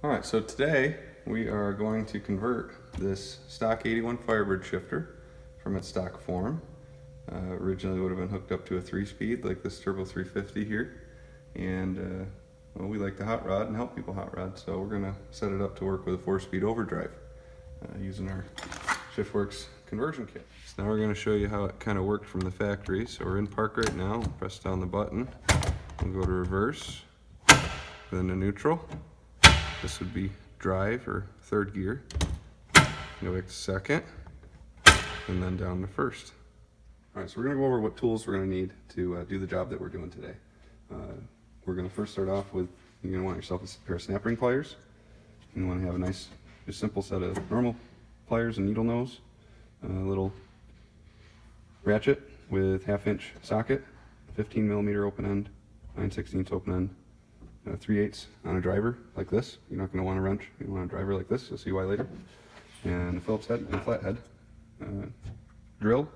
Alright, so today we are going to convert this stock 81 Firebird shifter from its stock form. Originally would have been hooked up to a 3-speed like this Turbo 350 here, and well, we like to hot rod and help people hot rod, so we're going to set it up to work with a 4-speed overdrive using our Shiftworks conversion kit. So now we're going to show you how it kind of worked from the factory. So we're in park right now, press down the button, we'll go to reverse, then to neutral. This would be drive or third gear. Go back to second, and then down to first. All right, so we're gonna go over what tools we're gonna need to do the job that we're doing today. We're gonna first start off with, you're gonna want yourself a pair of snap ring pliers. You wanna have a nice, just simple set of normal pliers and needle nose, a little ratchet with 1/2-inch socket, 15mm open end, 9/16 open end, 3/8 on a driver like this. You're not going to want a wrench. You want a driver like this. You'll see why later. And a Phillips head and a flathead, drill,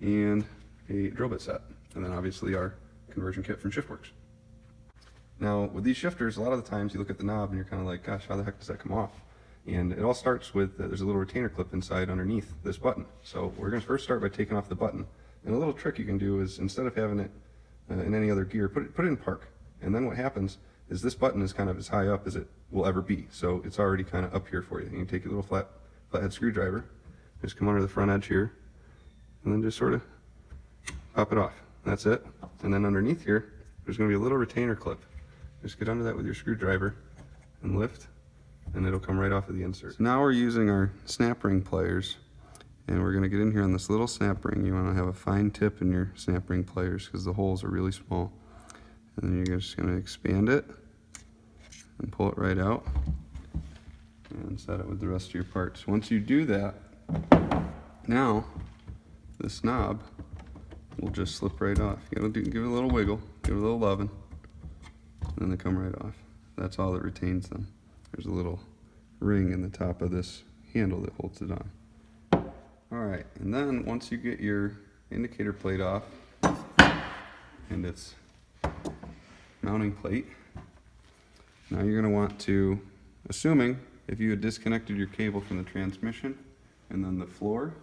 and a drill bit set. And then obviously our conversion kit from Shiftworks. Now with these shifters, a lot of the times you look at the knob and you're kind of like, gosh, how the heck does that come off? And it all starts with, there's a little retainer clip inside underneath this button. So we're going to first start by taking off the button. And a little trick you can do is, instead of having it in any other gear, put it in park. And then what happens is this button is kind of as high up as it will ever be. So it's already kind of up here for you. You can take your little flathead screwdriver, just come under the front edge here, and then just sort of pop it off. That's it. And then underneath here, there's going to be a little retainer clip. Just get under that with your screwdriver and lift, and it'll come right off of the insert. So now we're using our snap ring pliers, and we're going to get in here on this little snap ring. You want to have a fine tip in your snap ring pliers because the holes are really small. And then you're just going to expand it and pull it right out and set it with the rest of your parts. Once you do that, now this knob will just slip right off. You gotta give it a little wiggle, give it a little loving, and then they come right off. That's all that retains them. There's a little ring in the top of this handle that holds it on. Alright, and then once you get your indicator plate off and its mounting plate, now you're going to want to, assuming if you had disconnected your cable from the transmission and then the floor,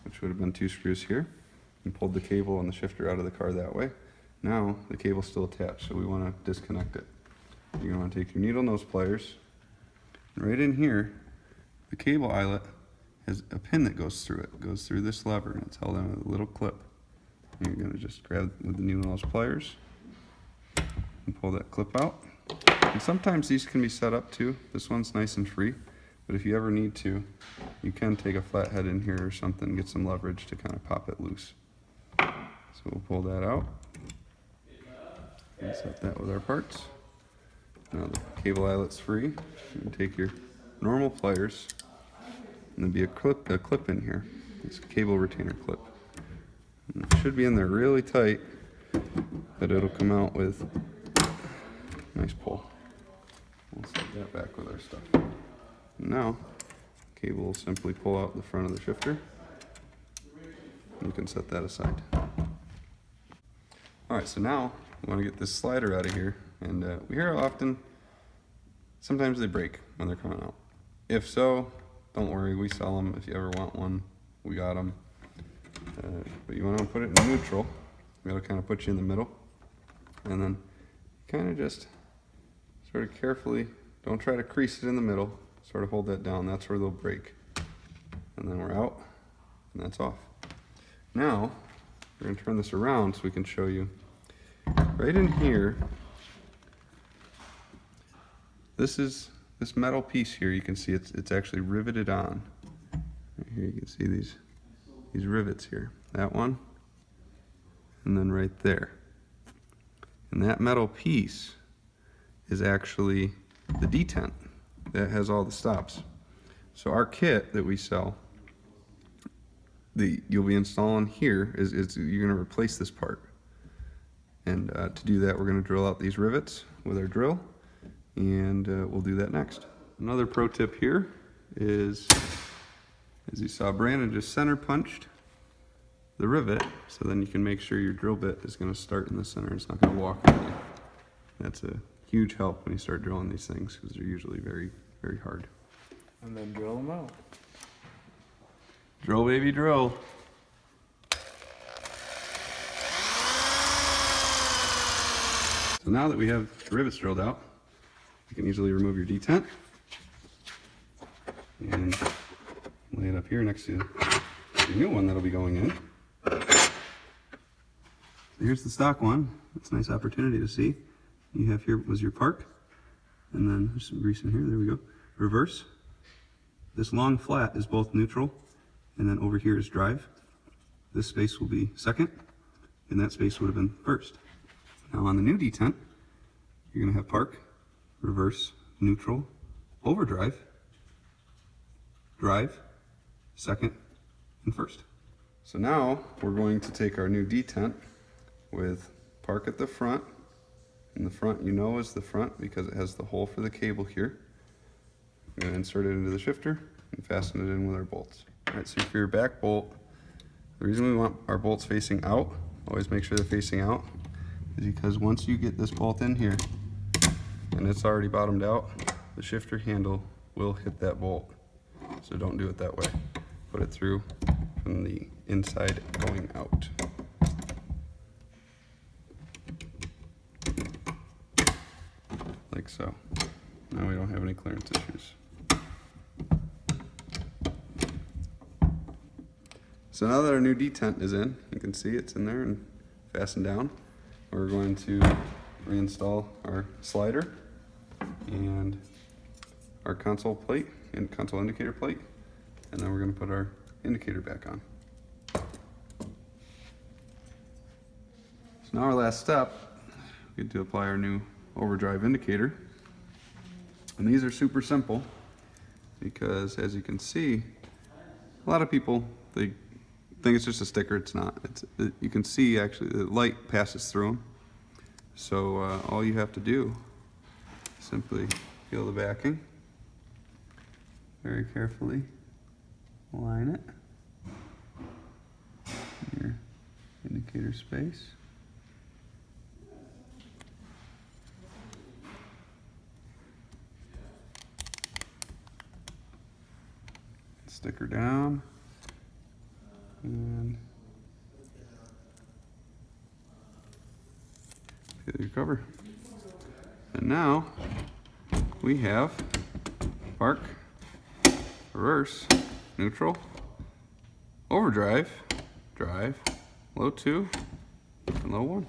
which would have been 2 screws here, and pulled the cable and the shifter out of the car that way, now the cable's still attached, so we want to disconnect it. You're going to want to take your needle nose pliers, and right in here, the cable eyelet has a pin that goes through it. It goes through this lever, and it's held on with a little clip. And you're going to just grab with the needle nose pliers and pull that clip out. And sometimes these can be set up too. This one's nice and free, but if you ever need to, you can take a flathead in here or something, get some leverage to kind of pop it loose. So we'll pull that out and set that with our parts. Now the cable eyelet's free. You can take your normal pliers, and there'll be a clip in here. It's a cable retainer clip. And it should be in there really tight, but it'll come out with nice pull. We'll set that back with our stuff. Now, cable will simply pull out the front of the shifter. You can set that aside. Alright, so now we want to get this slider out of here. And we hear often, sometimes they break when they're coming out. If so, don't worry, we sell them. If you ever want one, we got them. But you want to put it in neutral. We got to kind of put you in the middle. And then kind of just sort of carefully, don't try to crease it in the middle, sort of hold that down. That's where they'll break. And then we're out, and that's off. Now, we're going to turn this around so we can show you. Right in here, this metal piece here, you can see it's actually riveted on. Right here you can see these rivets here. That one, and then right there. And that metal piece is actually the detent that has all the stops. So our kit that we sell, you'll be installing here is you're going to replace this part. And to do that, we're going to drill out these rivets with our drill, and we'll do that next. Another pro tip here is, as you saw, Brandon just center punched the rivet, so then you can make sure your drill bit is going to start in the center. It's not going to walk on you. That's a huge help when you start drilling these things because they're usually very, very hard. And then drill them out. Drill, baby, drill. So now that we have the rivets drilled out, you can easily remove your detent and lay it up here next to the new one that'll be going in. So here's the stock one. It's a nice opportunity to see. You have here was your park, and then there's some grease in here. There we go. Reverse. This long flat is both neutral, and then over here is drive. This space will be second, and that space would have been first. Now on the new detent, you're going to have park, reverse, neutral, overdrive, drive, second, and first. So now we're going to take our new detent with park at the front, and the front you know is the front because it has the hole for the cable here. We're going to insert it into the shifter and fasten it in with our bolts. Alright, so for your back bolt, the reason we want our bolts facing out, always make sure they're facing out, is because once you get this bolt in here and it's already bottomed out, the shifter handle will hit that bolt. So don't do it that way. Put it through from the inside going out. Like so. Now we don't have any clearance issues. So now that our new detent is in, you can see it's in there and fastened down. We're going to reinstall our slider and our console plate and console indicator plate, and then we're going to put our indicator back on. So now our last step, we get to apply our new overdrive indicator. And these are super simple because, as you can see, a lot of people, they think it's just a sticker. It's not. You can see actually the light passes through them. So all you have to do is simply peel the backing, very carefully align it in your indicator space. Sticker down and get your cover. And now we have park, reverse, neutral, overdrive, drive, low 2, and low 1.